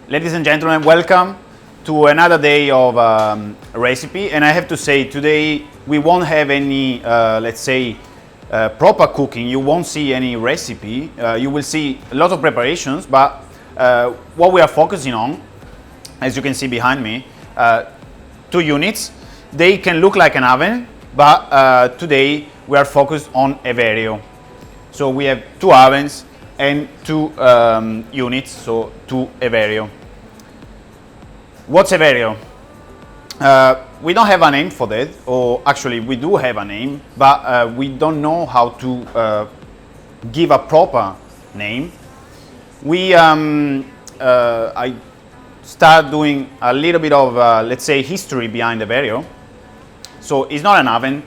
Ladies and gentlemen, welcome to another day of recipe. And I have to say, today we won't have any, let's say, proper cooking. You won't see any recipe. You will see a lot of preparations, but what we are focusing on, as you can see behind me, two units. They can look like an oven, but today we are focused on a vario. So we have two ovens and two units, so two a vario. What's a vario? We don't have a name for that, or actually we do have a name, but we don't know how to give a proper name. I start doing a little bit of, let's say, history behind the vario. So it's not an oven,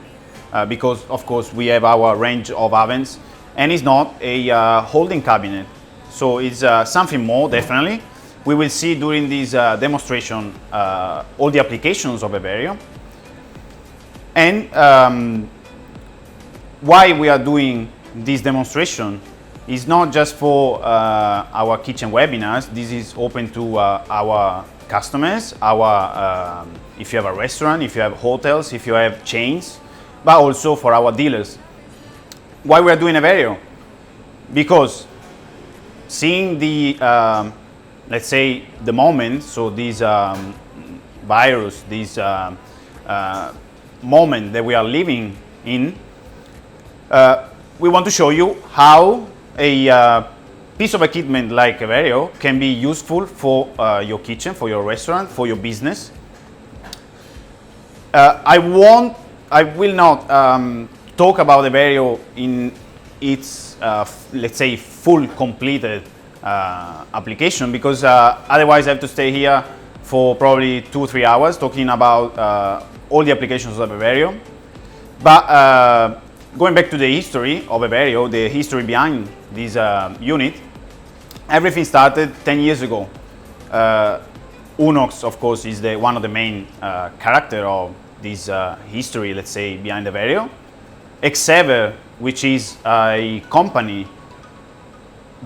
because of course we have our range of ovens, and it's not a holding cabinet. So it's something more, definitely. We will see during this demonstration all the applications of a vario. And why we are doing this demonstration is not just for our kitchen webinars. This is open to our customers, if you have a restaurant, if you have hotels, if you have chains, but also for our dealers. Why we are doing a vario? Because seeing the let's say the moment, so this virus, this moment that we are living in, we want to show you how a piece of equipment like a vario can be useful for your kitchen, for your restaurant, for your business. I will not talk about the vario in its, let's say, full completed application, because otherwise I have to stay here for probably 2-3 hours talking about all the applications of a vario. But going back to the history of a vario, the history behind this unit, everything started 10 years ago. UNOX, of course, is one of the main character of this history, let's say, behind the vario. Xever, which is a company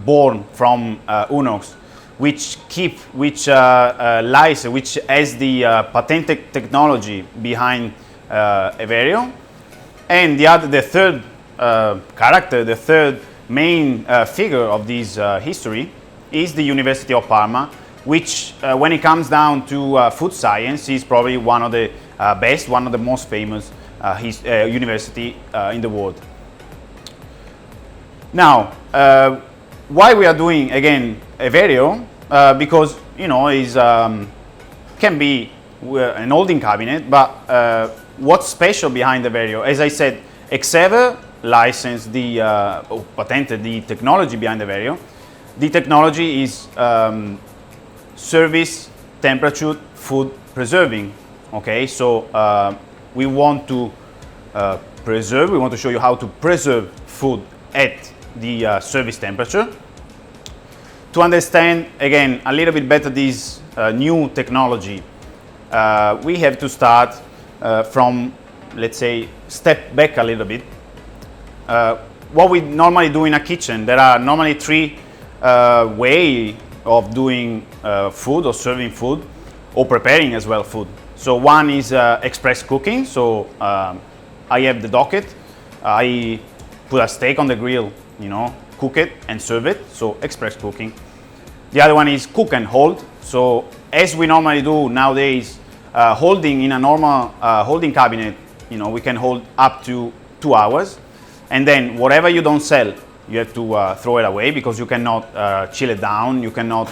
born from UNOX, which has the patented technology behind a vario. And the third character, the third main figure of this history is the University of Parma, which when it comes down to food science is probably one of the best, one of the most famous university in the world. Now, why we are doing again a vario? Because is can be an holding cabinet, but what's special behind the vario? As I said, Xever licensed patented the technology behind the vario. The technology is service temperature food preserving. Okay, so we want to preserve. We want to show you how to preserve food at the service temperature. To understand again a little bit better this new technology, we have to start from, let's say, step back a little bit. What we normally do in a kitchen, there are normally three ways of doing food or serving food or preparing as well food. So one is express cooking. So I have the docket, I put a steak on the grill, cook it and serve it, so express cooking. The other one is cook and hold. So as we normally do nowadays, holding in a normal holding cabinet, we can hold up to 2 hours, and then whatever you don't sell, you have to throw it away, because you cannot chill it down, you cannot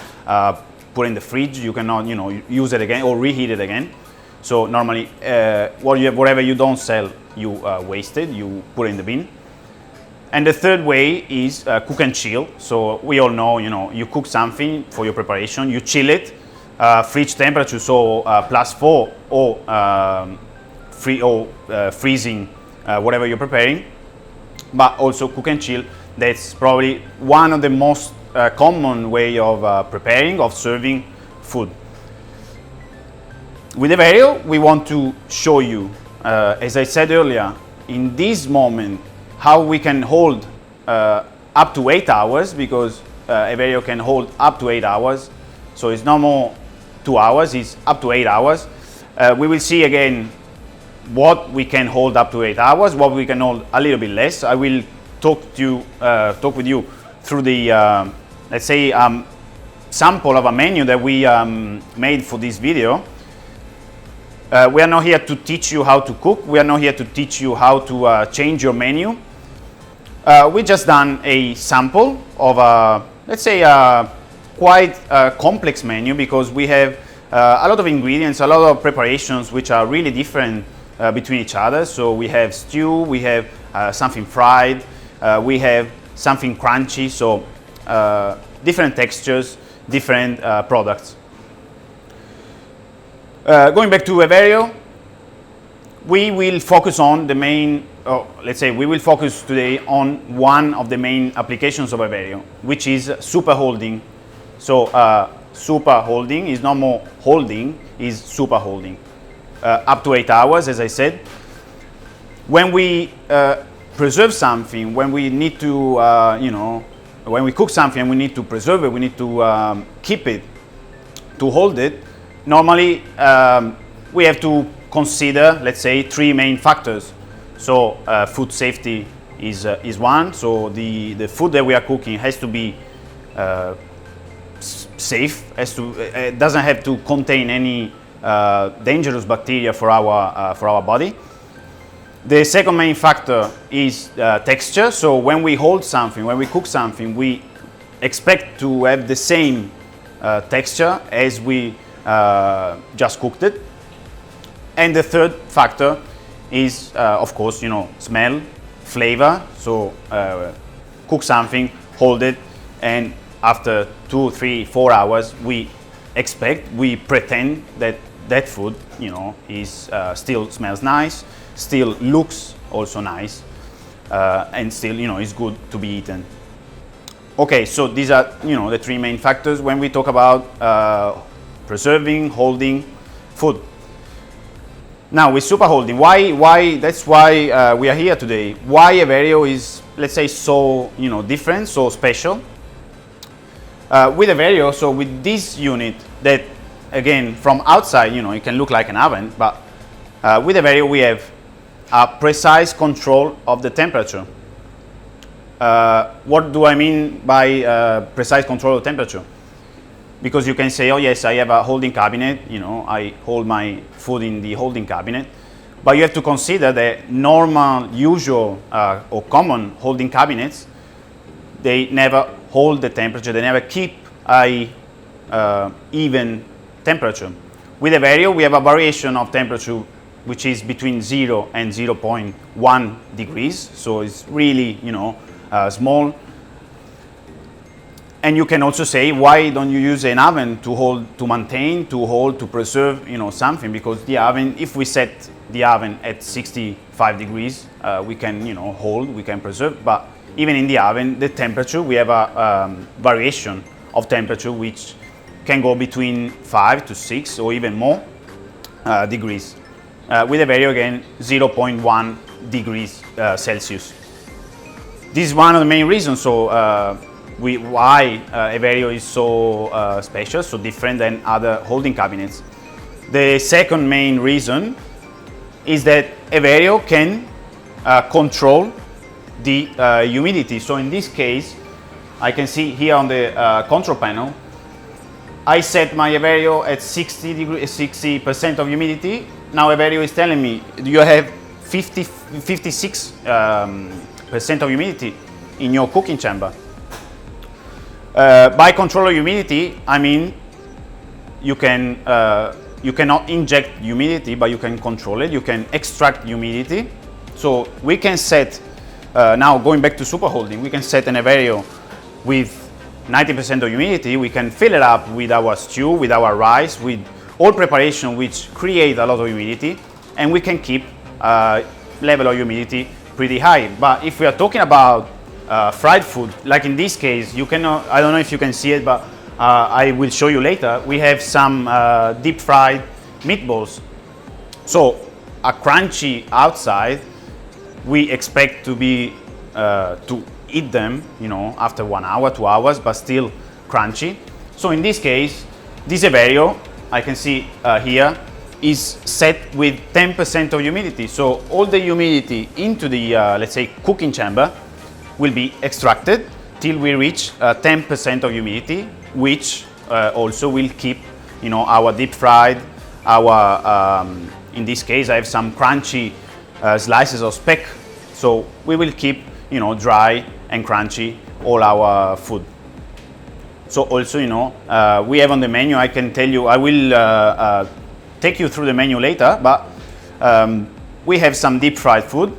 put it in the fridge, you cannot use it again or reheat it again. So normally whatever you don't sell, you waste it, you put it in the bin. And the third way is cook and chill. So we all know, you cook something for your preparation, you chill it, fridge temperature, so +4 or freezing whatever you're preparing. But also cook and chill, that's probably one of the most common way of preparing, of serving food. With the vario, we want to show you, as I said earlier, in this moment, how we can hold up to 8 hours, because a vario can hold up to 8 hours So it's no more 2 hours, it's up to 8 hours. We will see again what we can hold up to 8 hours, what we can hold a little bit less. I will talk with you through the, let's say, sample of a menu that we made for this video. We are not here to teach you how to cook. We are not here to teach you how to change your menu. We just done a sample of a, let's say, a quite complex menu, because we have a lot of ingredients, a lot of preparations which are really different between each other. So we have stew, we have something fried, we have something crunchy, so different textures, different products. Going back to Everio, we will focus on the main, let's say we will focus today on one of the main applications of Everio, which is super holding. So super holding is not more holding, is super holding. Up to 8 hours, as I said. When we preserve something, when we need to, when we cook something, we need to preserve it, we need to keep it, to hold it. Normally, we have to consider, let's say, 3 main factors. So food safety is one. So the food that we are cooking has to be safe, it doesn't have to contain any dangerous bacteria for our body. The second main factor is texture. So when we hold something, when we cook something, we expect to have the same texture as we just cooked it. And the third factor is, of course, smell, flavor. So cook something, hold it, and after 2, 3, 4 hours, we pretend that that food, is still smells nice, still looks also nice, and still, is good to be eaten. Okay, so these are, the 3 main factors when we talk about preserving, holding food. Now with super holding, why? That's why we are here today. Why Everio is, let's say, so different, so special. With Everio, so with this unit that, again, from outside, it can look like an oven, but with Everio we have a precise control of the temperature. What do I mean by precise control of temperature? Because you can say, oh yes, I have a holding cabinet, I hold my food in the holding cabinet, but you have to consider that normal, usual, or common holding cabinets, they never hold the temperature, they never keep a even temperature. With Everio, we have a variation of temperature which is between 0 and 0.1 degrees, so it's really, small. And you can also say, why don't you use an oven to hold, to maintain, to hold, to preserve, something? Because the oven, if we set the oven at 65 degrees, we can, hold, we can preserve. But even in the oven, the temperature, we have a variation of temperature which can go between 5 to 6 or even more degrees. With Everio, again, 0.1 degrees Celsius. This is one of the main reasons. So why Everio is so special, so different than other holding cabinets. The second main reason is that Everio can control the humidity. So in this case, I can see here on the control panel, I set my Everio at 60% of humidity. Now Everio is telling me you have 56% of humidity in your cooking chamber. By control of humidity, I mean you cannot inject humidity, but you can control it. You can extract humidity. So we can set, now going back to super holding, we can set an Everio with 90% of humidity. We can fill it up with our stew, with our rice, with all preparation which create a lot of humidity, and we can keep level of humidity pretty high. But if we are talking about fried food, like in this case, you cannot, I don't know if you can see it, but I will show you later. We have some deep fried meatballs. So a crunchy outside, we expect to be to eat them, after 1 hour, 2 hours, but still crunchy. So in this case, This Everio, I can see here, is set with 10% of humidity. So all the humidity into the, let's say, cooking chamber will be extracted till we reach 10% of humidity, which also will keep, you know, our deep fried, our, in this case, I have some crunchy slices of speck. So we will keep, you know, dry and crunchy all our food. So also, you know, we have on the menu, I can tell you, I will take you through the menu later, but we have some deep fried food.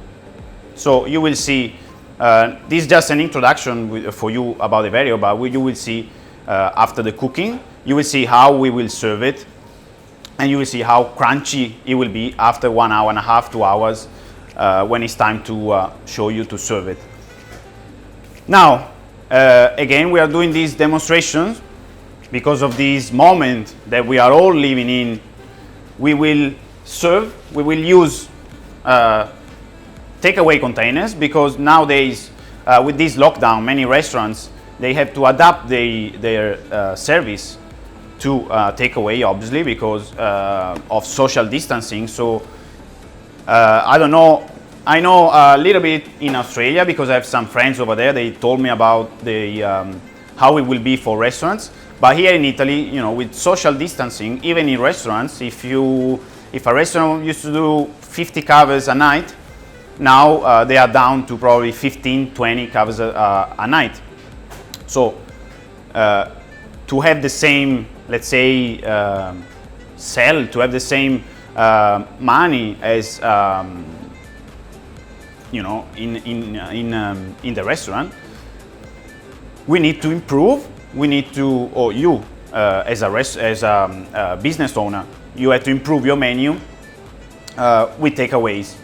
So you will see, this is just an introduction for you about the Everio, but you will see after the cooking, you will see how we will serve it, and you will see how crunchy it will be after 1 hour and a half, 2 hours, when it's time to show you to serve it. Now, again, we are doing these demonstrations because of this moment that we are all living in. We will use takeaway containers, because nowadays, with this lockdown, many restaurants, they have to adapt their service to takeaway, obviously, because of social distancing. So I don't know. I know a little bit in Australia because I have some friends over there. They told me about the how it will be for restaurants. But here in Italy, you know, with social distancing, even in restaurants, if a restaurant used to do 50 covers a night, now they are down to probably 15, 20 covers a night. So to have the same, let's say, sell, to have the same money as you know, in the restaurant, we need to improve. We need to, or you, as a business owner, you have to improve your menu with takeaways.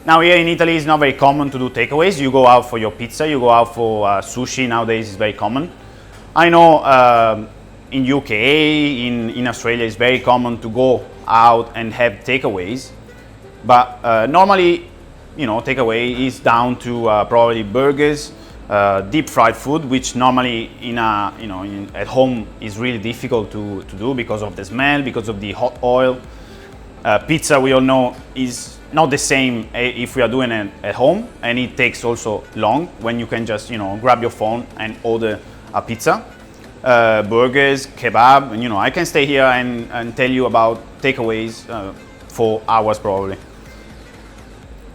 Now here in Italy, it's not very common to do takeaways. You go out for your pizza, you go out for sushi. Nowadays, it's very common. I know in UK, in Australia, it's very common to go out and have takeaways. But normally, you know, takeaway is down to probably burgers, deep fried food, which normally at home is really difficult to do because of the smell, because of the hot oil. Pizza, we all know, is not the same if we are doing it at home, and it takes also long when you can just, you know, grab your phone and order a pizza. Burgers, kebab, you know, I can stay here and tell you about takeaways for hours probably.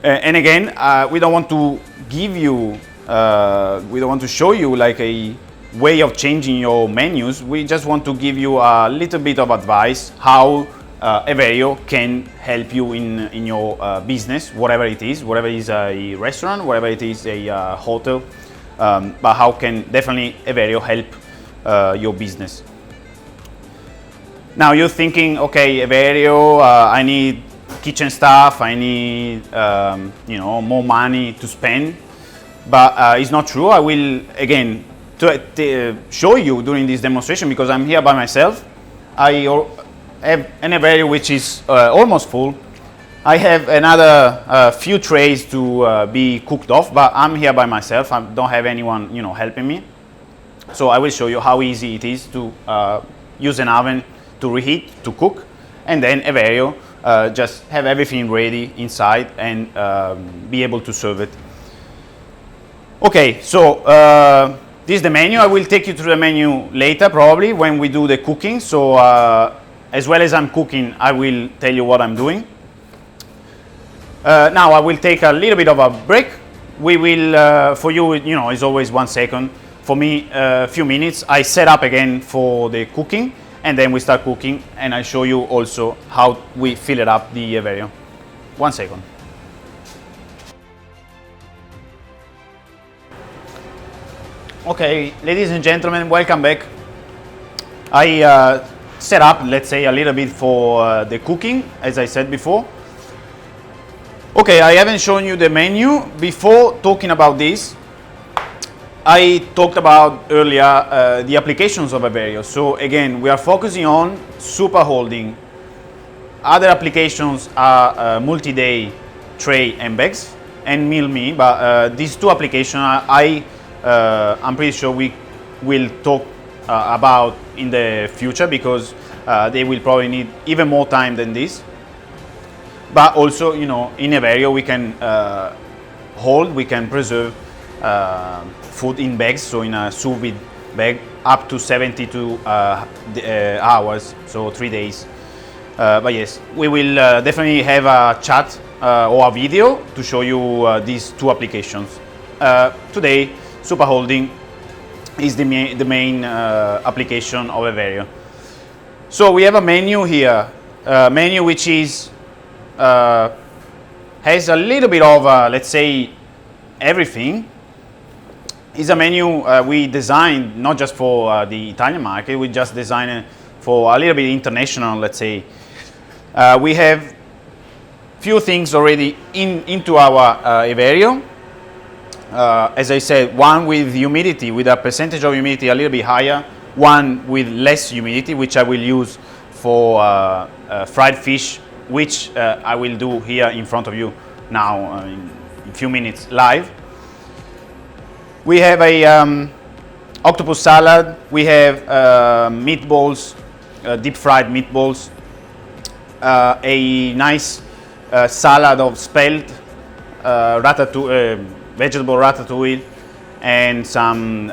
And again, we don't want to give you, we don't want to show you like a way of changing your menus. We just want to give you a little bit of advice how Everio can help you in your business, whatever it is a restaurant, whatever it is a hotel, but how can definitely Everio help your business. Now you're thinking, okay, Everio, I need kitchen staff, I need you know, more money to spend, but it's not true. I will again show you during this demonstration, because I'm here by myself. I have an Everio which is almost full. I have another few trays to be cooked off, but I'm here by myself. I don't have anyone, you know, helping me. So I will show you how easy it is to use an oven to reheat, to cook, and then Everio. Just have everything ready inside and be able to serve it. Okay, so this is the menu. I will take you through the menu later, probably when we do the cooking. So as well as I'm cooking, I will tell you what I'm doing. Now I will take a little bit of a break. We will, for you, you know, it's always 1 second. For me, a few minutes. I set up again for the cooking, and then we start cooking, and I show you also how we fill it up the Everio. 1 second. Okay, ladies and gentlemen, welcome back. I set up, let's say, a little bit for the cooking, as I said before. Okay, I haven't shown you the menu. Before talking about this, I talked about earlier the applications of Everio. So again, we are focusing on super holding. Other applications are multi-day tray and bags and meal me, but these two applications I'm pretty sure we will talk about in the future, because they will probably need even more time than this. But also, you know, in a Averio we can we can preserve food in bags, so in a sous vide bag, up to 72 hours, so 3 days. But yes, we will definitely have a chat or a video to show you these two applications. Today, super holding is the main application of Averio. So we have a menu here, menu which is has a little bit of let's say everything. It's a menu we designed not just for the Italian market, we just designed it for a little bit international, let's say. We have few things already into our Averio. As I said, one with humidity, with a percentage of humidity a little bit higher, one with less humidity, which I will use for fried fish, which I will do here in front of you now in a few minutes live. We have a octopus salad, we have meatballs, deep fried meatballs, a nice salad of spelt vegetable ratatouille, and some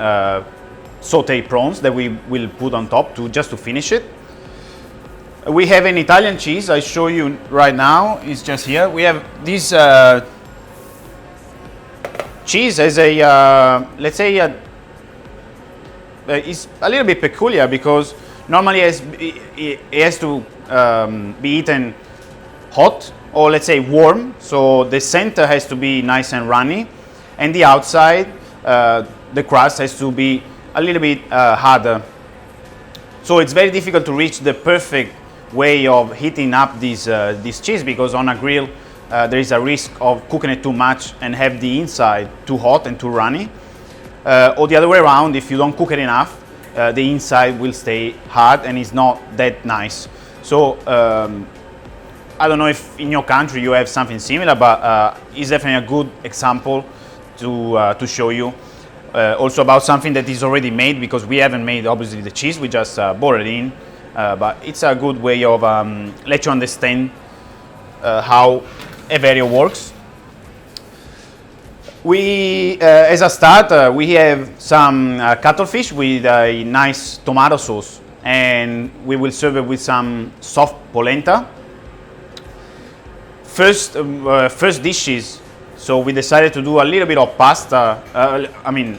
sauteed prawns that we will put on top just to finish it. We have an Italian cheese, I show you right now, it's just here. We have this cheese as a, let's say, it's a little bit peculiar because normally it has to be eaten hot or let's say warm, so the center has to be nice and runny, and the outside, the crust has to be a little bit harder. So it's very difficult to reach the perfect way of heating up this cheese, because on a grill there is a risk of cooking it too much and have the inside too hot and too runny. Or the other way around, if you don't cook it enough, the inside will stay hard and it's not that nice. So I don't know if in your country you have something similar, but it's definitely a good example to show you. Also about something that is already made, because we haven't made obviously the cheese, we just bought it in, but it's a good way of let you understand how Averio works. We, as a starter, we have some cuttlefish with a nice tomato sauce, and we will serve it with some soft polenta. First dishes, so we decided to do a little bit of pasta. I mean,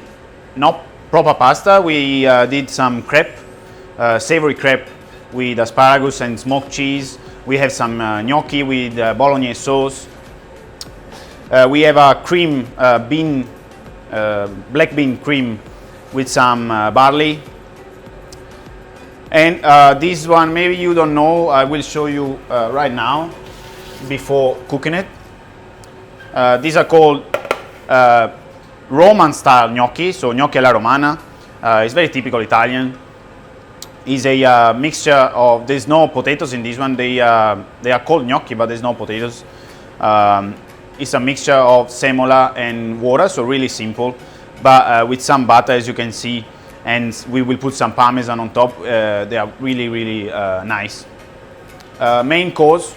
not proper pasta. We did some crepe, savory crepe with asparagus and smoked cheese. We have some gnocchi with bolognese sauce. We have a cream black bean cream with some barley. And this one, maybe you don't know, I will show you right now before cooking it. These are called Roman style gnocchi, so gnocchi alla Romana. It's very typical Italian. It's a mixture of, there's no potatoes in this one. They are called gnocchi, but there's no potatoes. It's a mixture of semola and water, so really simple, but with some butter, as you can see, and we will put some parmesan on top. They are really, really nice. Main course,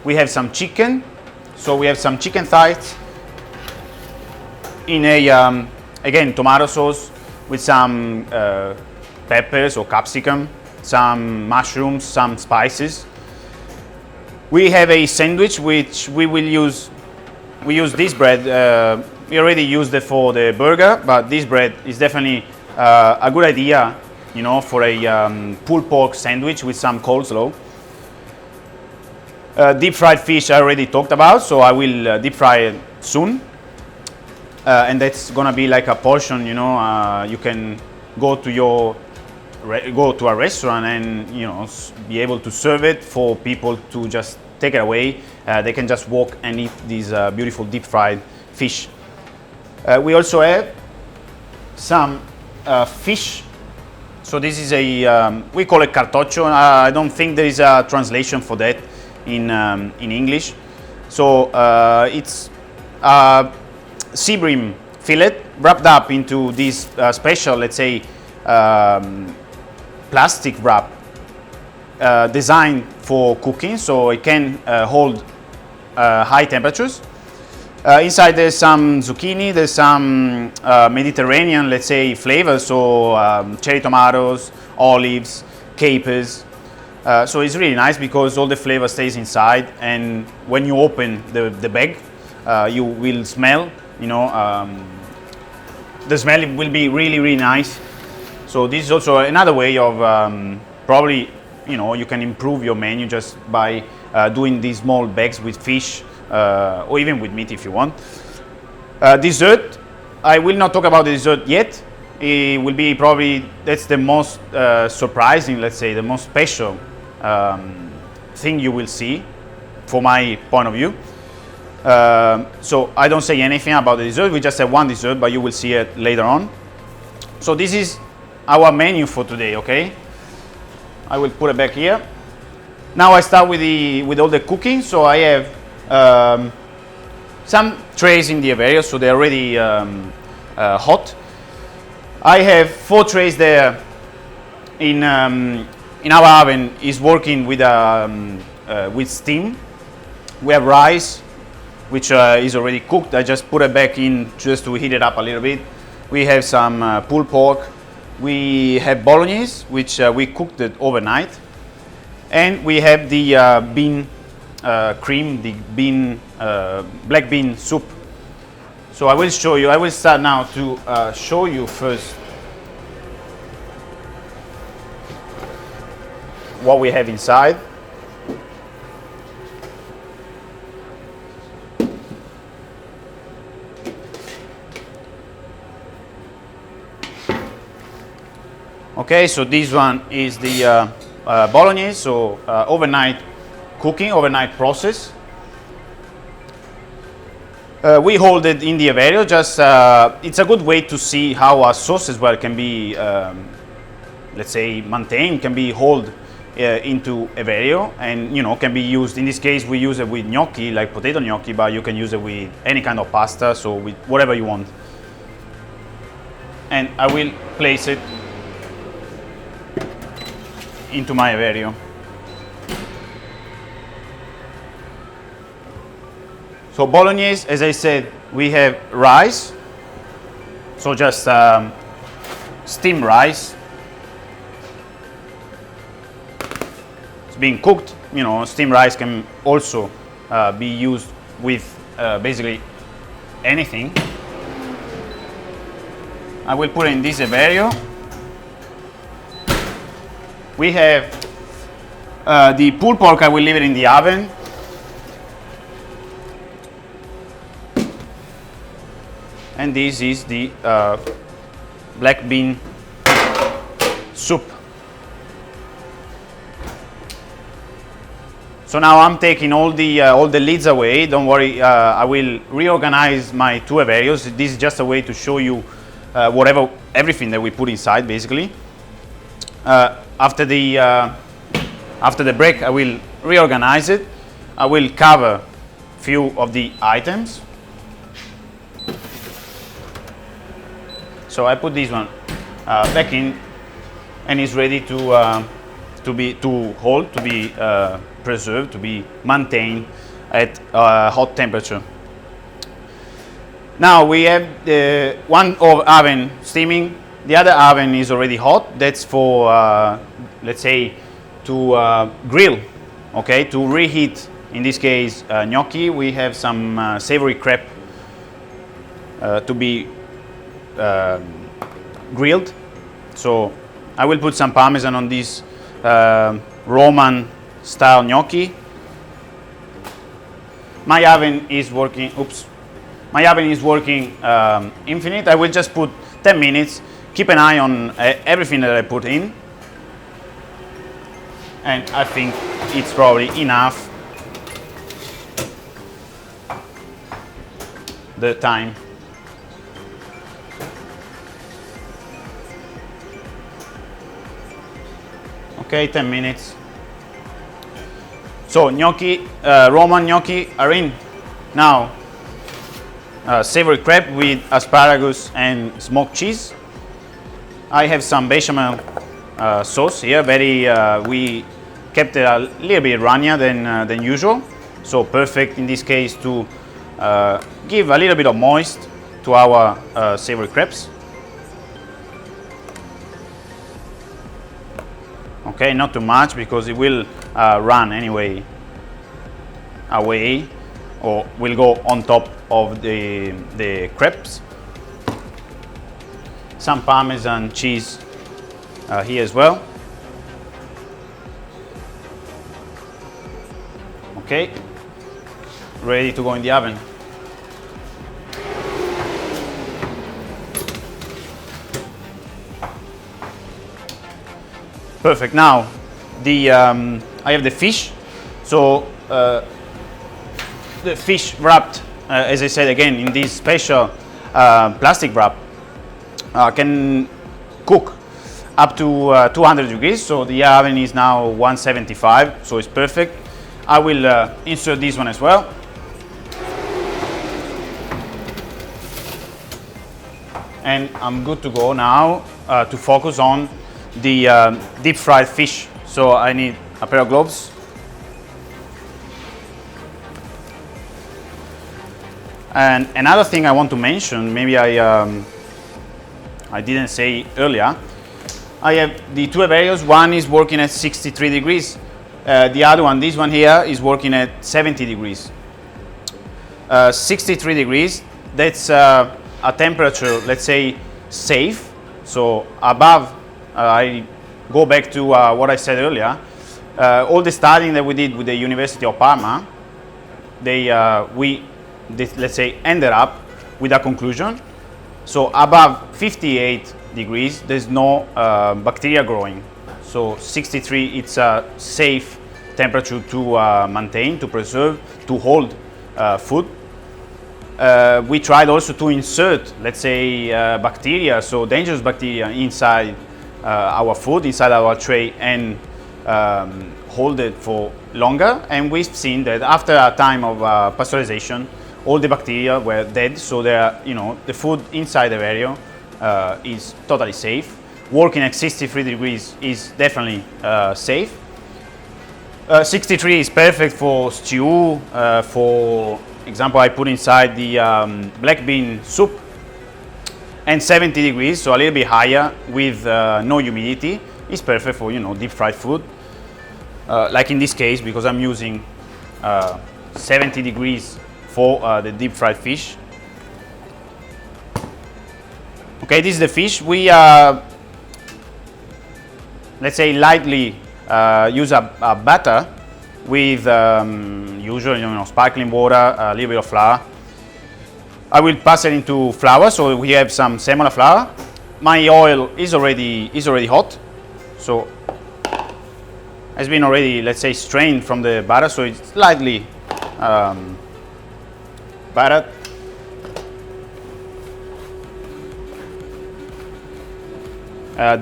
we have some chicken. So we have some chicken thighs in a, again, tomato sauce with some peppers or capsicum, some mushrooms, some spices. We have a sandwich which we use this bread. We already used it for the burger, but this bread is definitely a good idea, you know, for a pulled pork sandwich with some coleslaw. Deep fried fish I already talked about, so I will deep fry it soon. And that's gonna be like a portion, you know, you can go to a restaurant and, you know, be able to serve it for people to just take it away. They can just walk and eat these beautiful deep fried fish. We also have some fish. So this is a, we call it cartoccio. I don't think there is a translation for that in English. So it's sea bream fillet wrapped up into this special, let's say, plastic wrap. designed for cooking, so it can hold high temperatures. Inside there's some zucchini, there's some Mediterranean, let's say, flavors, so cherry tomatoes, olives, capers. So it's really nice because all the flavor stays inside, and when you open the bag, you will smell, you know, the smell will be really nice. So this is also another way of probably, you know, you can improve your menu just by doing these small bags with fish or even with meat if you want. Dessert, I will not talk about the dessert yet. It will be probably, that's the most surprising, let's say, the most special thing you will see from my point of view. So I don't say anything about the dessert, we just have one dessert, but you will see it later on. So this is our menu for today, okay? I will put it back here. Now I start with all the cooking. So I have some trays in the area, so they're already hot. I have 4 trays there. In our oven is working with steam. We have rice, which is already cooked. I just put it back in just to heat it up a little bit. We have some pulled pork. We have bolognese, which we cooked it overnight. And we have the bean cream, the bean, black bean soup. So I will show you, I will start now to show you first what we have inside. Okay, so this one is the bolognese, so overnight cooking, overnight process. We hold it in the Averio, just it's a good way to see how a sauce as well can be, let's say, maintained, can be held into Averio, and you know, can be used. In this case, we use it with gnocchi, like potato gnocchi, but you can use it with any kind of pasta, so with whatever you want. And I will place it into my Averio. So bolognese, as I said, we have rice, so just steamed rice. It's being cooked. You know, steamed rice can also be used with basically anything. I will put in this Averio. We have the pulled pork. I will leave it in the oven. And this is the black bean soup. So now I'm taking all the lids away. Don't worry, I will reorganize my 2 Averios. This is just a way to show you everything that we put inside, basically. After the break, I will reorganize it. I will cover few of the items. So I put this one back in, and it's ready to hold, to be preserved, to be maintained at hot temperature. Now we have one oven steaming. The other oven is already hot. That's for, let's say, to grill, okay, to reheat, in this case, gnocchi. We have some savory crepe to be grilled. So I will put some parmesan on this Roman style gnocchi. My oven is working, my oven is working infinite. I will just put 10 minutes. Keep an eye on everything that I put in, and I think it's probably enough. The time. Okay, 10 minutes. So gnocchi, Roman gnocchi are in. Now, savory crepe with asparagus and smoked cheese. I have some bechamel sauce here. We kept it a little bit runnier than usual. So perfect in this case to give a little bit of moist to our savory crepes. Okay, not too much because it will run anyway away, or will go on top of the crepes. Some Parmesan cheese here as well. Okay, ready to go in the oven. Perfect. Now, I have the fish. So the fish wrapped, as I said again, in this special plastic wrap, can cook up to 200 degrees. So the oven is now 175, so it's perfect. I will insert this one as well. And I'm good to go now to focus on the deep fried fish. So I need a pair of gloves. And another thing I want to mention, maybe I didn't say earlier, I have the two variables. One is working at 63 degrees. The other one, this one here, is working at 70 degrees. 63 degrees, that's a temperature, let's say, safe. So above, I go back to what I said earlier. All the studying that we did with the University of Parma, let's say, ended up with a conclusion. So above 58 degrees, there's no bacteria growing. So 63, it's a safe temperature to maintain, to preserve, to hold food. We tried also to insert, let's say, bacteria, so dangerous bacteria inside our food, inside our tray, and hold it for longer. And we've seen that after a time of pasteurization, all the bacteria were dead. So the food inside the area is totally safe. Working at 63 degrees is definitely safe. 63 is perfect for stew. For example, I put inside the black bean soup. And 70 degrees, so a little bit higher with no humidity, is perfect for deep fried food. Like in this case, because I'm using 70 degrees for the deep fried fish. Okay, this is the fish. We let's say lightly use a batter with usually sparkling water, a little bit of flour. I will pass it into flour, so we have some semolina flour. My oil is already hot, so has been already, let's say, strained from the batter, so it's slightly battered.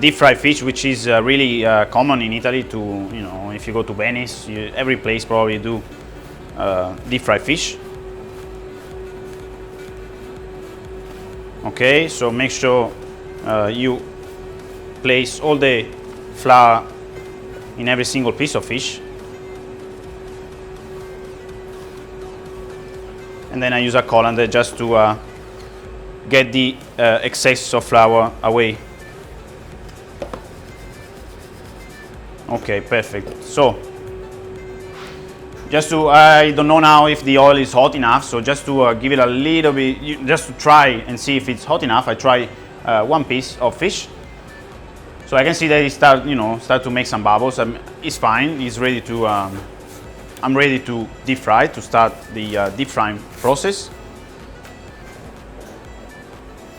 Deep fried fish, which is really common in Italy. If you go to Venice, every place probably do deep fried fish. Okay, so make sure you place all the flour in every single piece of fish. And then I use a colander just to get the excess of flour away. Okay, perfect. So I don't know now if the oil is hot enough, so just to give it a little bit, just to try and see if it's hot enough, I try one piece of fish. So I can see that it start to make some bubbles. It's fine. It's ready to. I'm ready to deep fry, to start the deep frying process.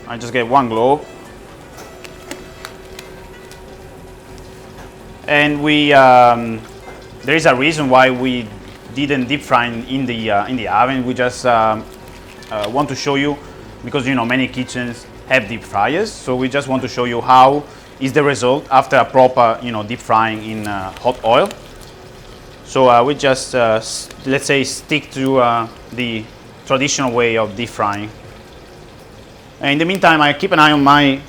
I just get one glove. And there is a reason why we didn't deep fry in the oven. We just want to show you, because many kitchens have deep fryers, so we just want to show you how is the result after a proper deep frying in hot oil. So we just let's say stick to the traditional way of deep frying. And in the meantime, I keep an eye on my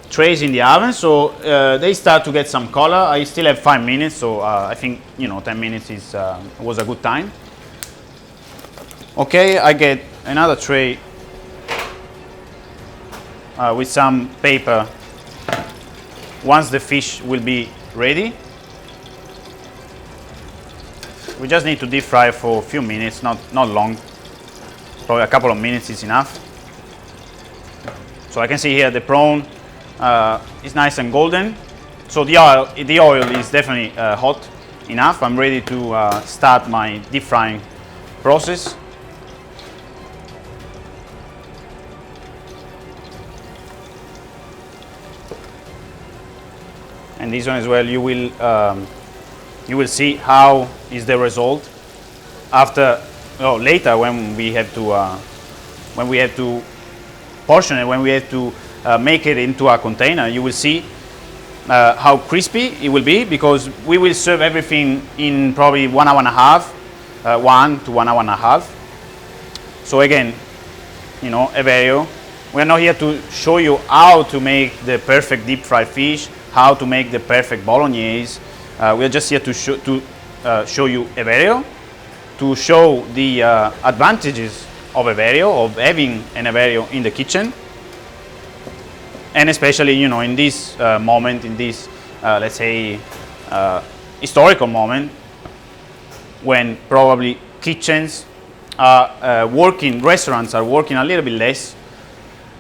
trays in the oven, so they start to get some color. I still have 5 minutes, so I think 10 minutes was a good time. Okay, I get another tray with some paper once the fish will be ready. We just need to deep fry for a few minutes, not long. Probably a couple of minutes is enough. So I can see here the prawn is nice and golden. So the oil is definitely hot enough. I'm ready to start my deep frying process. And this one as well, you will see how is the result after later when we have to portion it, when we have to make it into a container. You will see how crispy it will be, because we will serve everything in probably 1 hour and a half, 1 to 1 hour and a half. So again, Everio, we're not here to show you how to make the perfect deep fried fish, how to make the perfect bolognese. We're just here to show you Everio, to show the advantages of Everio, of having an Everio in the kitchen, and especially in this moment, in this let's say historical moment, when probably kitchens are working, restaurants are working a little bit less.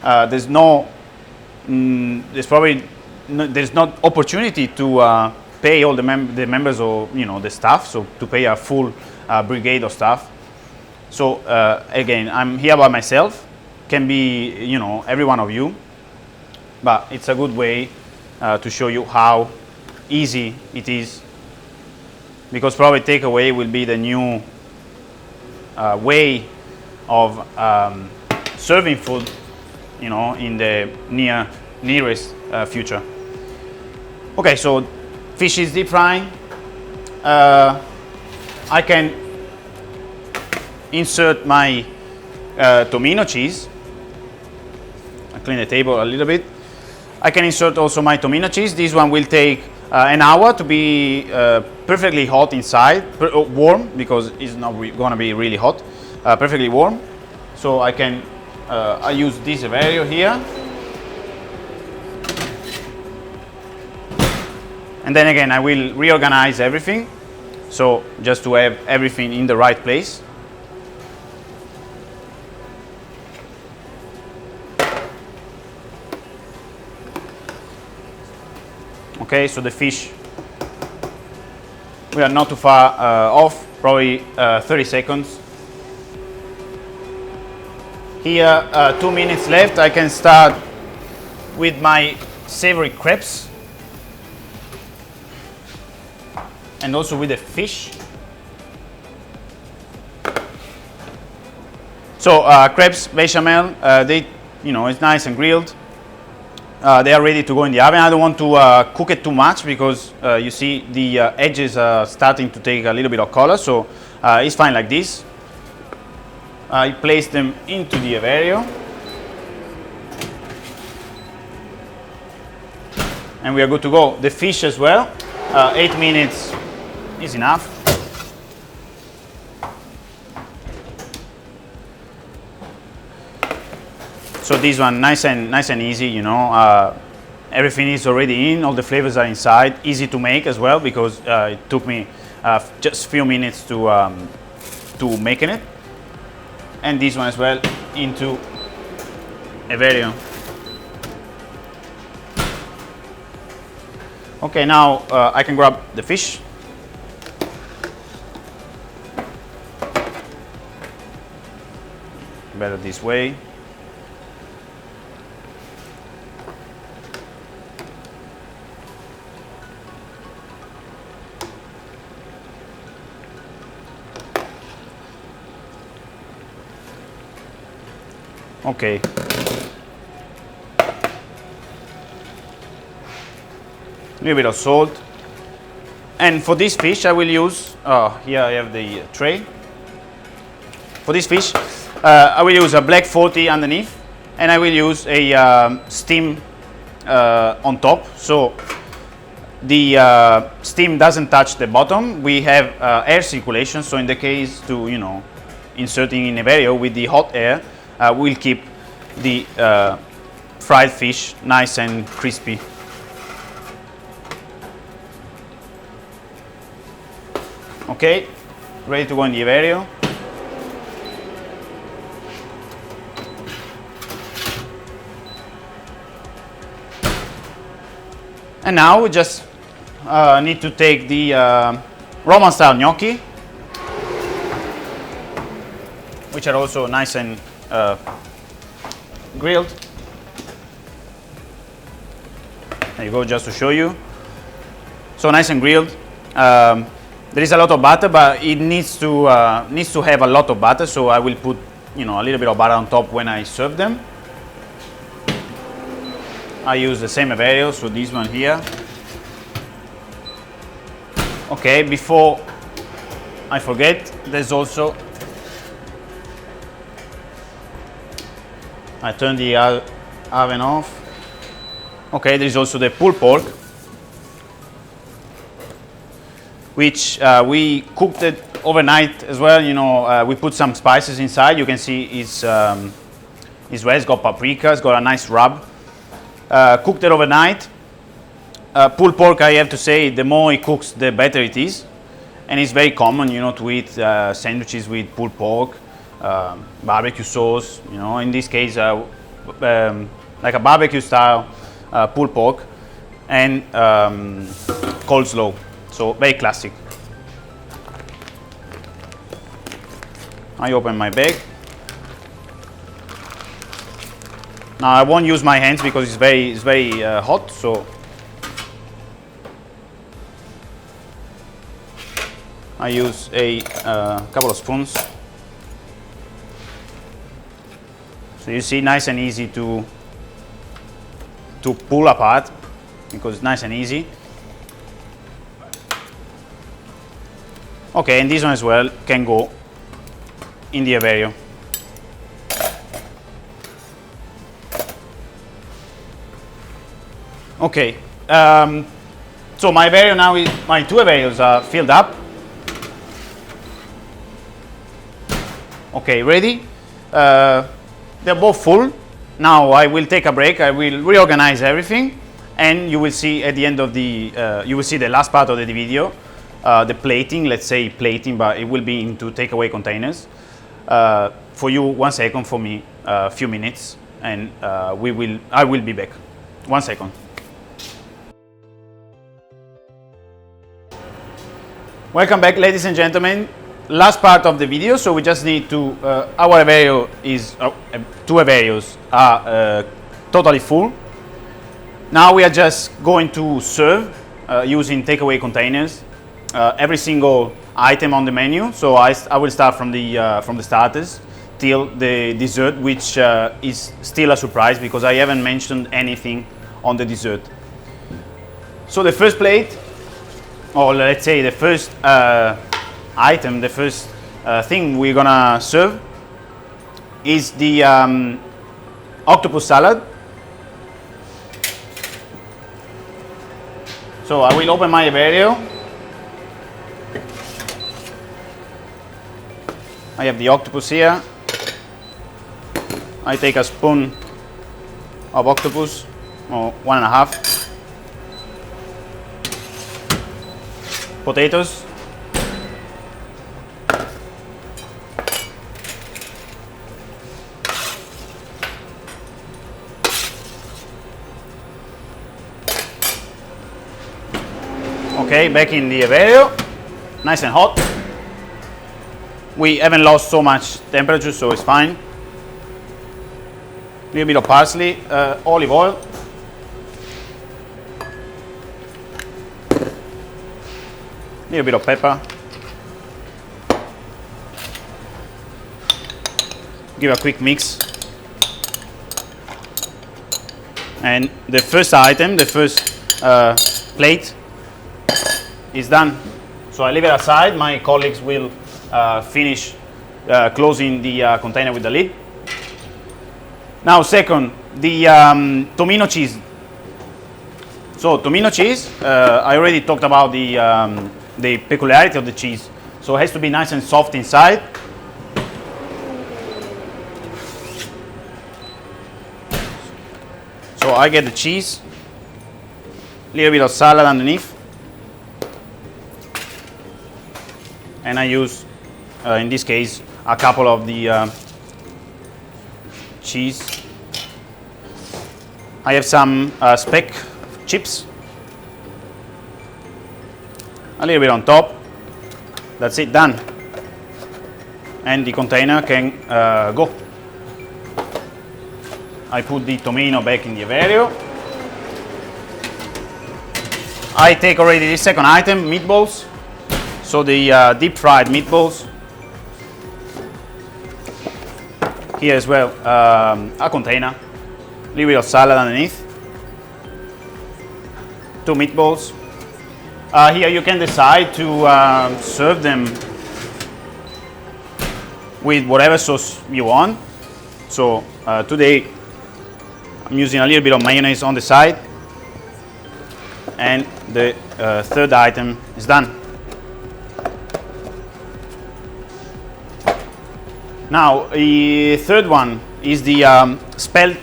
There's not opportunity to pay all the members or the staff, so to pay a full brigade of staff. So again, I'm here by myself, can be every one of you, but it's a good way to show you how easy it is, because probably takeaway will be the new way of serving food in the nearest future. Okay, so fish is deep frying. I can insert my Tomino cheese. I clean the table a little bit. I can insert also my Tomino cheese. This one will take an hour to be perfectly hot inside, warm, because it's not going to be really hot, perfectly warm. So I can I use this Everio here. And then again, I will reorganize everything, so just to have everything in the right place. Okay, so the fish, we are not too far off, probably 30 seconds. Here, 2 minutes left. I can start with my savory crepes, and also with the fish. So crepes bechamel, it's nice and grilled. They are ready to go in the oven. I don't want to cook it too much, because you see the edges are starting to take a little bit of color, so it's fine like this. I place them into the Everio, and we are good to go. The fish as well, 8 minutes is enough. So this one nice and easy, everything is already in, all the flavors are inside, easy to make as well, because it took me just a few minutes to making it. And this one as well into Everio. Okay, now I can grab the fish. Better this way. Okay. A little bit of salt. And for this fish I will use, here I have the tray. For this fish I will use a black 40 underneath, and I will use a steam on top, so the steam doesn't touch the bottom. We have air circulation, so in the case to inserting in a video with the hot air, we'll keep the fried fish nice and crispy. Okay, ready to go in the Averio. And now we just need to take the Roman style gnocchi, which are also nice and grilled. There you go, just to show you. So nice and grilled. There is a lot of butter, but it needs to have a lot of butter. So I will put a little bit of butter on top when I serve them. I use the same Averio, so this one here. Okay, before I forget, there's also, I turn the oven off. Okay, there's also the pulled pork, which we cooked it overnight as well. We put some spices inside. You can see it's red, it's got paprika, it's got a nice rub. Cooked it overnight. Pulled pork, I have to say, the more it cooks, the better it is. And it's very common, to eat sandwiches with pulled pork, barbecue sauce, in this case, like a barbecue style pulled pork, and coleslaw. So very classic. I open my bag. Now I won't use my hands because it's very hot. So I use a couple of spoons. So you see, nice and easy to pull apart because it's nice and easy. Okay, and this one as well can go in the Averio. Okay, so my Averio now my two Averios are filled up. Okay, ready? They're both full. Now I will take a break. I will reorganize everything, and you will see at the end of the you will see the last part of the video, the plating. Let's say plating, but it will be into takeaway containers. For you, 1 second. For me, a few minutes, and I will be back. 1 second. Welcome back, ladies and gentlemen. Last part of the video, so we just need to, our Averio is, two Averios are totally full. Now we are just going to serve using takeaway containers every single item on the menu. So I will start from the starters till the dessert, which is still a surprise because I haven't mentioned anything on the dessert. So the first plate, or let's say the first item, the first thing we're gonna serve is the octopus salad. So I will open my Averio. I have the octopus here. I take a spoon of octopus, or 1.5. Potatoes. Okay, back in the Averio, nice and hot. We haven't lost so much temperature, so it's fine. A little bit of parsley, olive oil. A little bit of pepper. Give a quick mix. And the first item, the first plate is done. So I leave it aside. My colleagues will finish closing the container with the lid. Now, second, the tomino cheese. So Tomino cheese, I already talked about the peculiarity of the cheese. So it has to be nice and soft inside. So I get the cheese, a little bit of salad underneath, and I use, in this case, a couple of the cheese. I have some speck chips, a little bit on top. That's it, done. And the container can go. I put the tomino back in the Averio. I take already the second item, meatballs. So the deep fried meatballs. Here as well, a container, a little bit of salad underneath. 2 meatballs. Here you can decide to serve them with whatever sauce you want. So today I'm using a little bit of mayonnaise on the side, and the third item is done. Now the third one is the spelt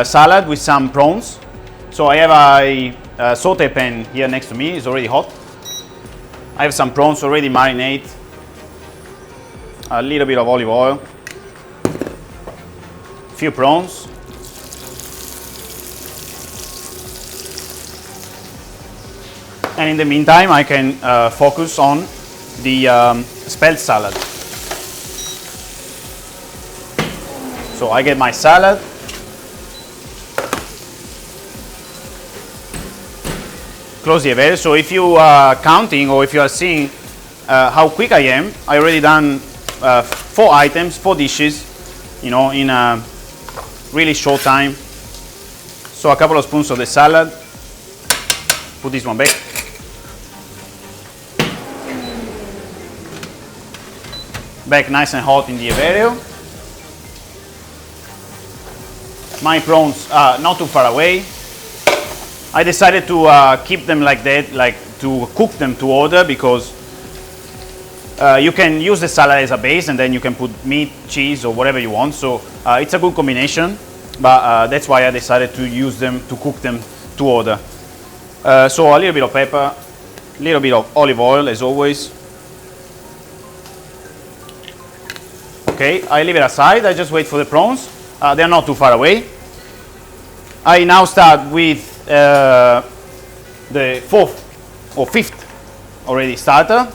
salad with some prawns. So I have a saute pan here next to me, it's already hot. I have some prawns already marinated, a little bit of olive oil, few prawns, and in the meantime I can focus on the spelt salad. So I get my salad, close the Averio. So if you are counting, or if you are seeing how quick I am, I already done 4 items, 4 dishes, you know, in a really short time. So a couple of spoons of the salad, put this one back. Back nice and hot in the Averio. My prawns are not too far away. I decided to keep them like that, like to cook them to order, because you can use the salad as a base and then you can put meat, cheese, or whatever you want. So it's a good combination, but that's why I decided to use them, to cook them to order. So a little bit of pepper, a little bit of olive oil as always. Okay, I leave it aside, I just wait for the prawns. They're not too far away. I now start with the 4th or 5th already starter.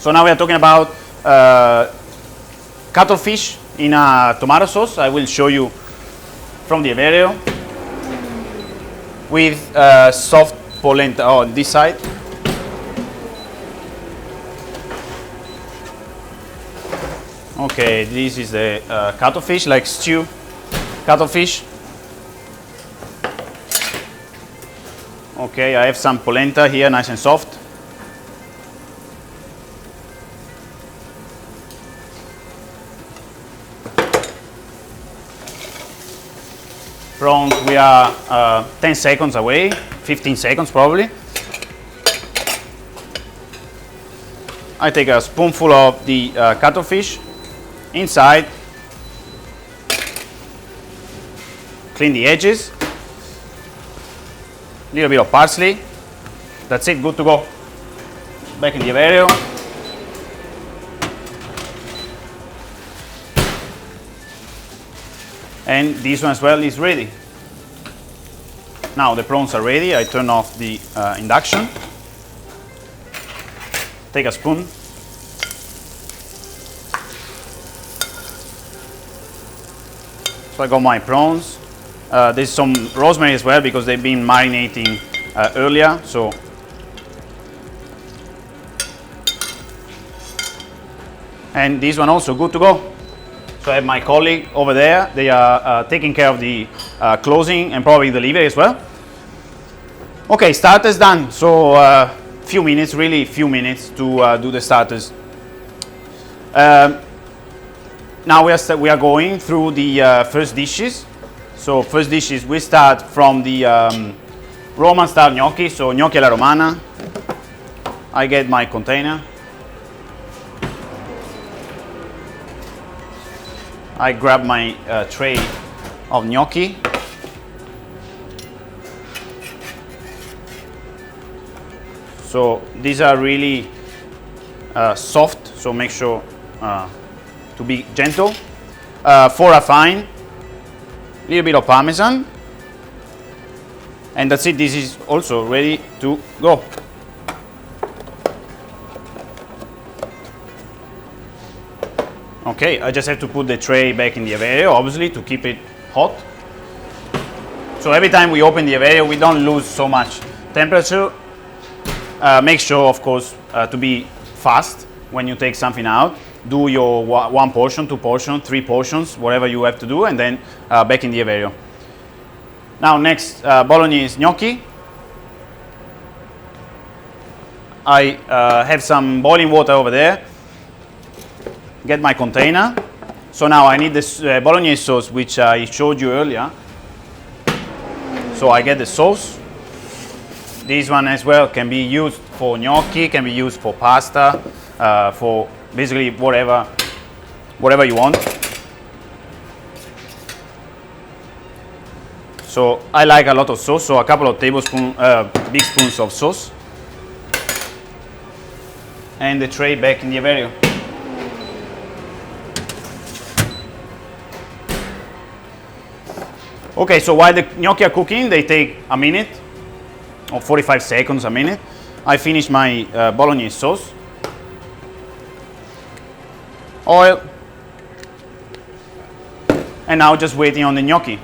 So now we are talking about cuttlefish in a tomato sauce. I will show you from the Averio with soft polenta on this side. Okay, this is the cuttlefish, like stew cuttlefish. Okay, I have some polenta here, nice and soft. Prawns, we are 10 seconds away, 15 seconds probably. I take a spoonful of the cuttlefish. Inside, clean the edges, a little bit of parsley. That's it, good to go. Back in the Averio. And this one as well is ready. Now the prawns are ready. I turn off the induction. Take a spoon. So I got my prawns. There's some rosemary as well because they've been marinating earlier. So and this one also good to go. So I have my colleague over there. They are taking care of the closing and probably delivery as well. Okay, starters done. So few minutes, really few minutes to do the starters. Now we are going through the first dishes. So first dishes, we start from the Roman style gnocchi, so gnocchi alla Romana. I get my container. I grab my tray of gnocchi. So these are really soft, so make sure to be gentle. For a fine, a little bit of Parmesan. And that's it, this is also ready to go. Okay, I just have to put the tray back in the Averio, obviously, to keep it hot. So every time we open the Averio, we don't lose so much temperature. Make sure, of course, to be fast when you take something out. Do your 1 portion, 2 portions, 3 portions, whatever you have to do, and then back in the Averio. Now next, Bolognese gnocchi. I have some boiling water over there. Get my container. So now I need this Bolognese sauce, which I showed you earlier. So I get the sauce. This one as well can be used for gnocchi, can be used for pasta, for basically whatever you want. So I like a lot of sauce, so a couple of tablespoons, big spoons of sauce. And the tray back in the Averio. Okay, so while the gnocchi are cooking, they take a minute, or 45 seconds, a minute. I finish my Bolognese sauce. Oil. And now just waiting on the gnocchi,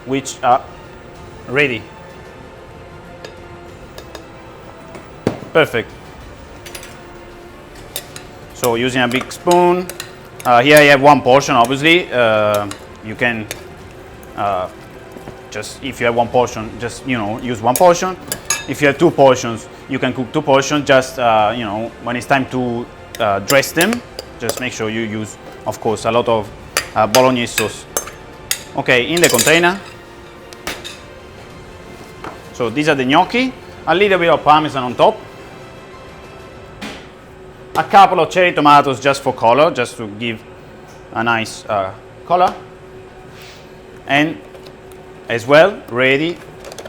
which are ready. Perfect. So using a big spoon. Here I have 1 portion, obviously. You can just, if you have 1 portion, just use 1 portion. If you have 2 portions, you can cook 2 portions. Just when it's time to dress them, just make sure you use, of course, a lot of Bolognese sauce. Okay, in the container. So these are the gnocchi. A little bit of Parmesan on top. A couple of cherry tomatoes just for color, just to give a nice color. And as well, ready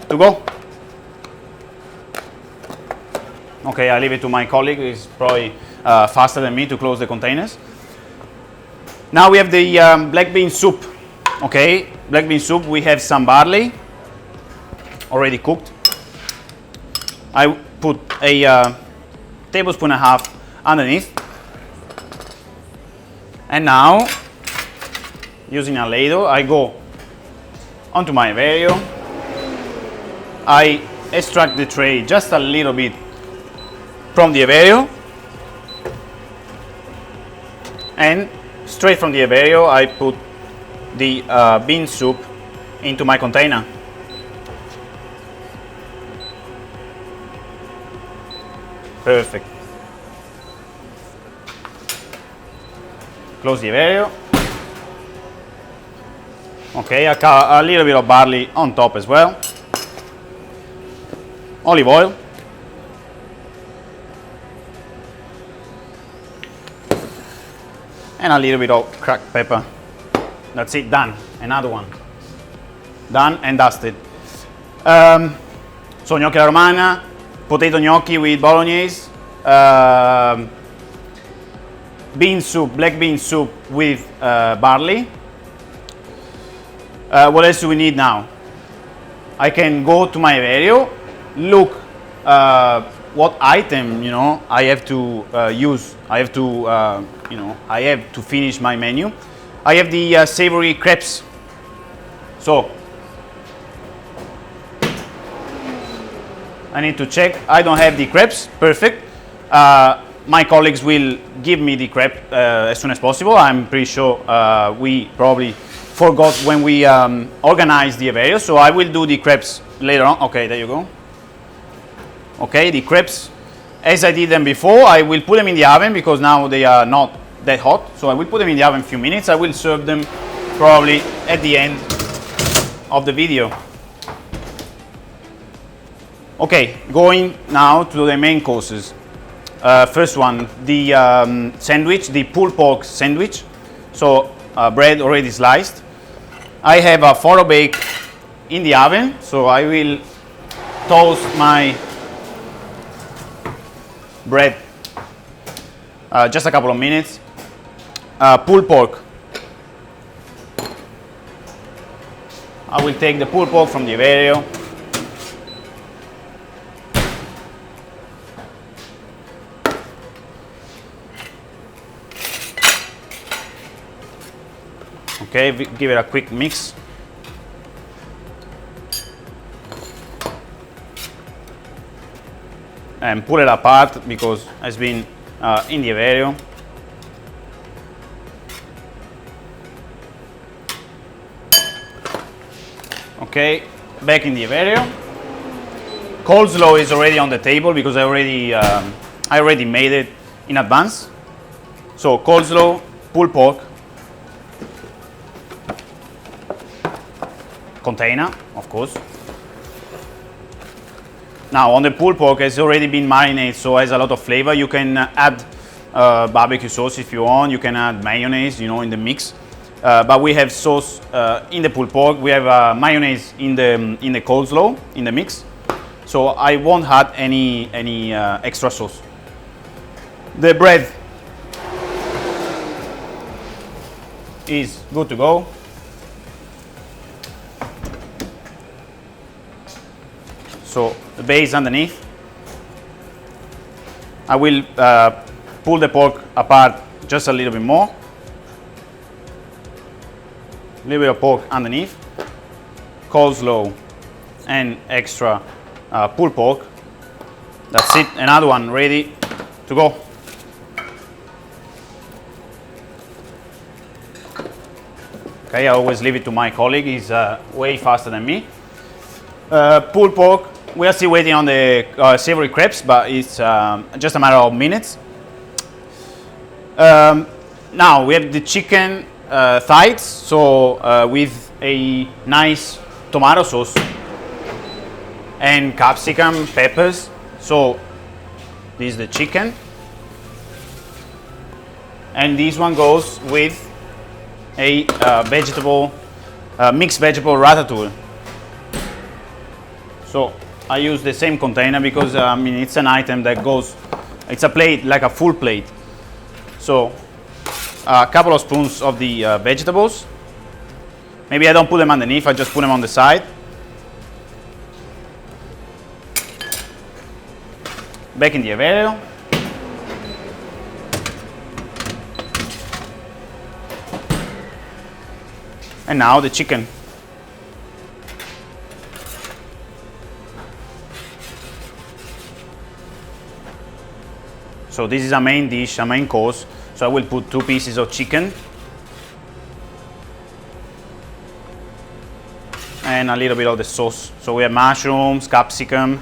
to go. Okay, I leave it to my colleague, he's probably faster than me to close the containers. Now we have the black bean soup. Okay, black bean soup, we have some barley, already cooked. I put a tablespoon and a half underneath. And now, using a ladle, I go onto my Averio. I extract the tray just a little bit from the Averio. And straight from the Averio, I put the bean soup into my container. Perfect. Close the Averio. Okay, a little bit of barley on top as well. Olive oil. And a little bit of cracked pepper. That's it, done. Another one. Done and dusted. So gnocchi alla Romana, potato gnocchi with bolognese, bean soup, black bean soup with barley. What else do we need now? I can go to my Averio, look what item I have to use. I have to I have to finish my menu. I have the savory crepes. So I need to check. I don't have the crepes. Perfect. My colleagues will give me the crepe as soon as possible. I'm pretty sure we probably forgot when we organized the Averio, so I will do the crepes later on. Okay, there you go. Okay, the crepes, as I did them before, I will put them in the oven because now they are not that hot. So I will put them in the oven a few minutes. I will serve them probably at the end of the video. Okay, going now to the main courses. First one, the sandwich, the pulled pork sandwich. So bread already sliced. I have a photo bake in the oven, so I will toast my bread just a couple of minutes. Pulled pork. I will take the pulled pork from the Averio. Okay, give it a quick mix. And pull it apart because it's been in the Averio. Okay, back in the Averio. Coleslaw is already on the table because I already made it in advance. So coleslaw, pulled pork, container, of course. Now on the pulled pork, it's already been marinated, so it has a lot of flavor. You can add barbecue sauce if you want. You can add mayonnaise, in the mix. But we have sauce in the pulled pork. We have mayonnaise in the coleslaw in the mix. So I won't add any extra sauce. The bread is good to go. So the base underneath. I will pull the pork apart just a little bit more. A little bit of pork underneath. Coleslaw and extra pulled pork. That's it. Another one ready to go. Okay, I always leave it to my colleague. He's way faster than me. Pulled pork. We are still waiting on the savory crepes, but it's just a matter of minutes. Now we have the chicken thighs, so with a nice tomato sauce and capsicum, peppers. So this is the chicken, and this one goes with a mixed vegetable ratatouille. So I use the same container because it's an item that goes, it's a plate, like a full plate. So a couple of spoons of the vegetables. Maybe I don't put them underneath, I just put them on the side. Back in the Averio. And now the chicken. So this is a main dish, a main course. So I will put 2 pieces of chicken and a little bit of the sauce. So we have mushrooms, capsicum,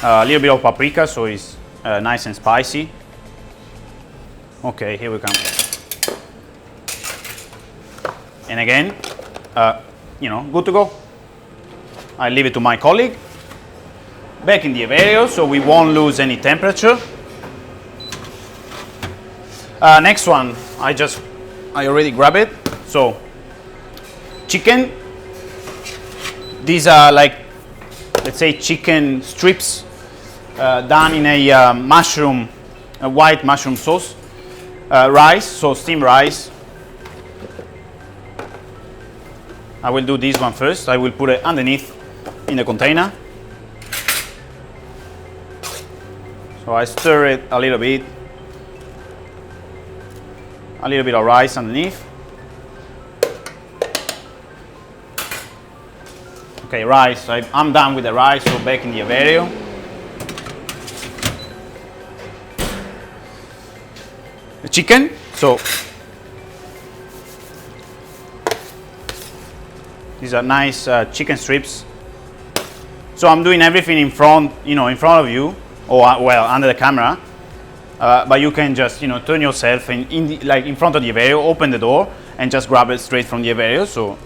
a little bit of paprika, so it's nice and spicy. Okay, here we come. And again, good to go. I leave it to my colleague. Back in the Averio, so we won't lose any temperature. Next one, I already grabbed it. So, chicken. These are like, let's say, chicken strips done in a white mushroom sauce. Rice, so steamed rice. I will do this one first. I will put it underneath in the container. So I stir it a little bit. A little bit of rice underneath. Okay, rice. I'm done with the rice, so back in the Averio. The chicken. So these are nice chicken strips. So I'm doing everything in front of you, or under the camera. But you can just turn yourself in front of the Averio, open the door, and just grab it straight from the Averio. So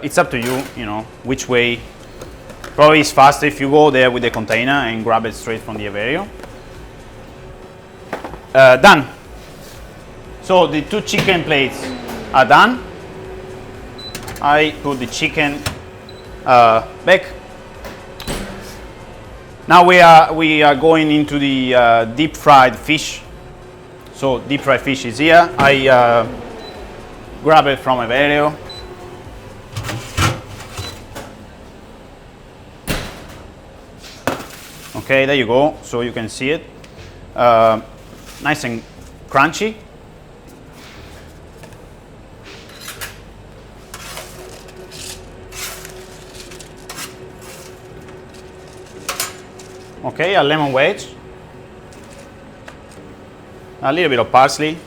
it's up to you, which way Probably it's faster if you go there with the container and grab it straight from the avereo. Done. So the 2 chicken plates are done. I put the chicken back. Now we are going into the deep fried fish. So deep fried fish is here. I grab it from avereo. Okay, there you go. So you can see it. Nice and crunchy. Okay, a lemon wedge, a little bit of parsley,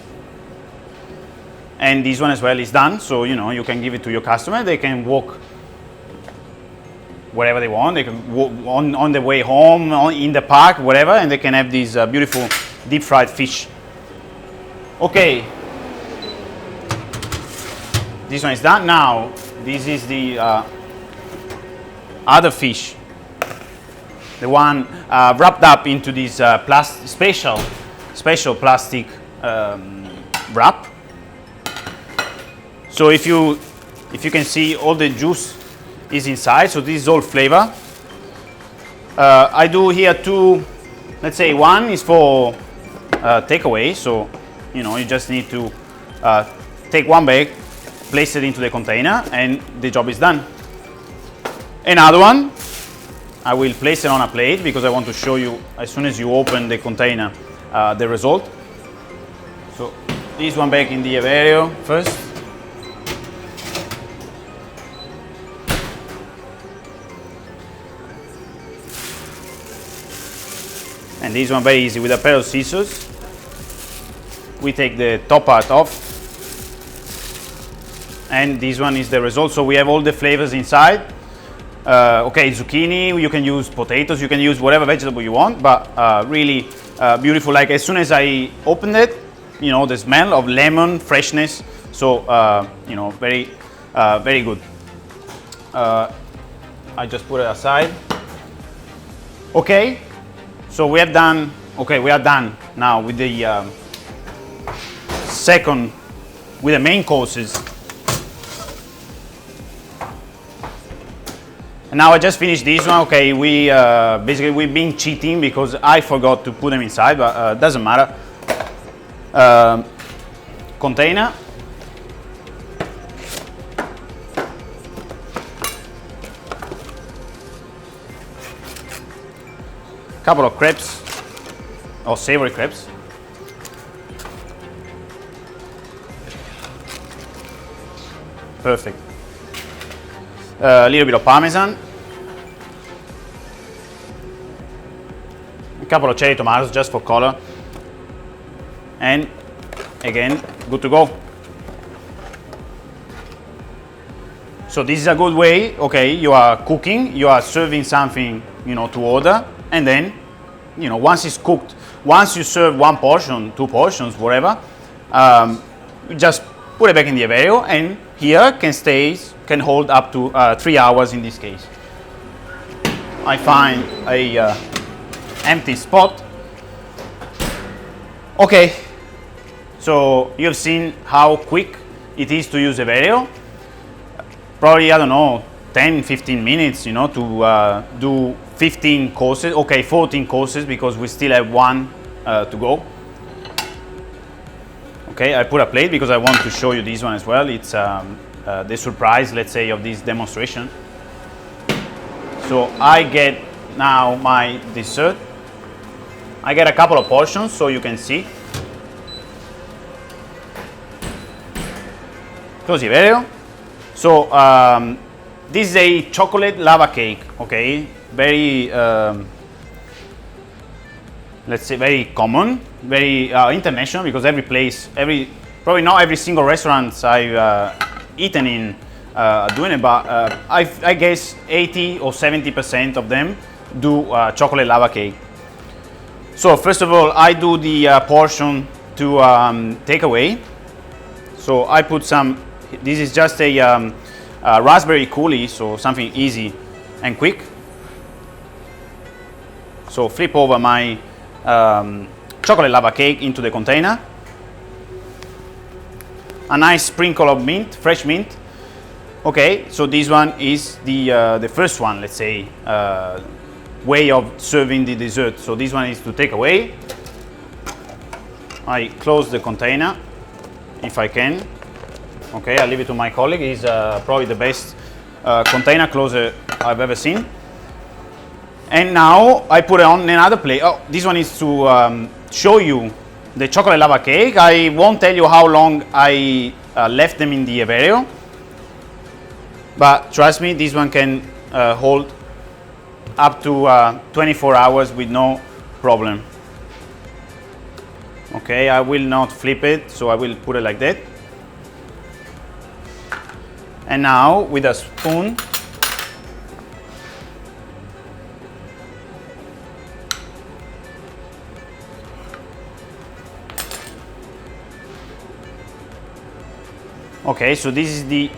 and this one as well is done. So you can give it to your customer. They can walk wherever they want. They can walk on the way home, in the park, whatever, and they can have this beautiful deep fried fish. Okay, this one is done. Now this is the other fish. The one wrapped up into this special plastic wrap. So if you can see, all the juice is inside. So this is all flavor. I do here 2. Let's say 1 is for takeaway. So you just need to take 1 bag, place it into the container, and the job is done. Another one, I will place it on a plate because I want to show you as soon as you open the container the result. So this one back in the avereo first. And this one very easy, with a pair of scissors. We take the top part off. And this one is the result. So we have all the flavors inside. Okay, zucchini, you can use potatoes, you can use whatever vegetable you want, but really beautiful. Like as soon as I opened it, the smell of lemon, freshness, so very very good. I just put it aside. Okay, so we are done now with the with the main courses. And now I just finished this one. Okay, basically we've been cheating because I forgot to put them inside, but doesn't matter. Container. Couple of crepes, or savory crepes. Perfect. A little bit of parmesan, a couple of cherry tomatoes just for color, and again, good to go. So this is a good way. Okay, you are cooking, you are serving something, to order, and then, once it's cooked, once you serve 1 portion, 2 portions, whatever, you just put it back in the avereo, and here can hold up to 3 hours in this case. I find a empty spot. Okay, so you've seen how quick it is to use avereo. Probably, I don't know, 10-15 minutes, to do 15 courses. Okay, 14 courses because we still have 1 to go. Okay, I put a plate because I want to show you this one as well. It's the surprise, let's say, of this demonstration. So I get now my dessert. I get a couple of portions so you can see. Close the video. So this is a chocolate lava cake. Okay, very let's say very common, very international, because probably not every single restaurant I've eaten in doing it, but I guess 80 or 70% of them do chocolate lava cake. So first of all, I do the portion to take away. So I put some. This is just a raspberry coulis, so something easy and quick. So flip over my chocolate lava cake into the container. A nice sprinkle of mint, fresh mint. Okay, so this one is the first one, let's say, way of serving the dessert. So this one is to take away. I close the container if I can. Okay, I leave it to my colleague. He's probably the best container closer I've ever seen. And now I put it on another plate. Oh, this one is to show you the chocolate lava cake. I won't tell you how long I left them in the Averio, but trust me, this one can hold up to 24 hours with no problem. Okay, I will not flip it, so I will put it like that. And now with a spoon, okay, so this is the,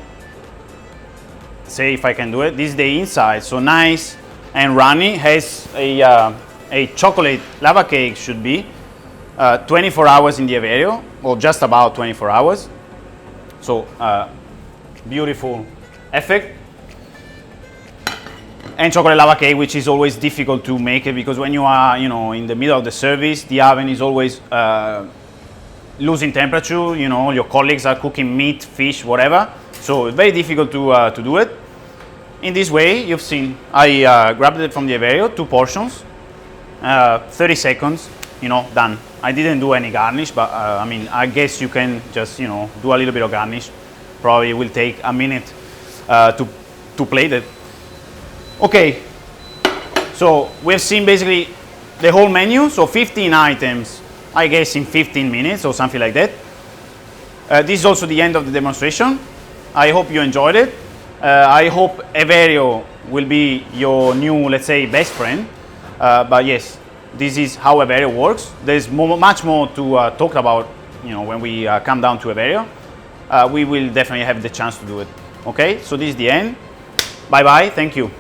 say if I can do it, this is the inside, so nice and runny, has a chocolate lava cake should be 24 hours in the Averio, or just about 24 hours. So beautiful effect. And chocolate lava cake, which is always difficult to make it, because when you are, you know, in the middle of the service, the oven is always losing temperature. You know, your colleagues are cooking meat, fish, whatever. So it's very difficult to do it. In this way, you've seen, I grabbed it from the Averio, 2 portions, 30 seconds, you know, done. I didn't do any garnish, but I mean, I guess you can just, you know, do a little bit of garnish. Probably will take a minute to plate it. Okay, so we've seen basically the whole menu, so 15 items, I guess in 15 minutes or something like that. This is also the end of the demonstration. I hope you enjoyed it. I hope Averio will be your new, let's say, best friend. But yes, this is how Averio works. There's much more to talk about, you know, when we come down to Averio. We will definitely have the chance to do it. Okay, so this is the end. Bye bye, thank you.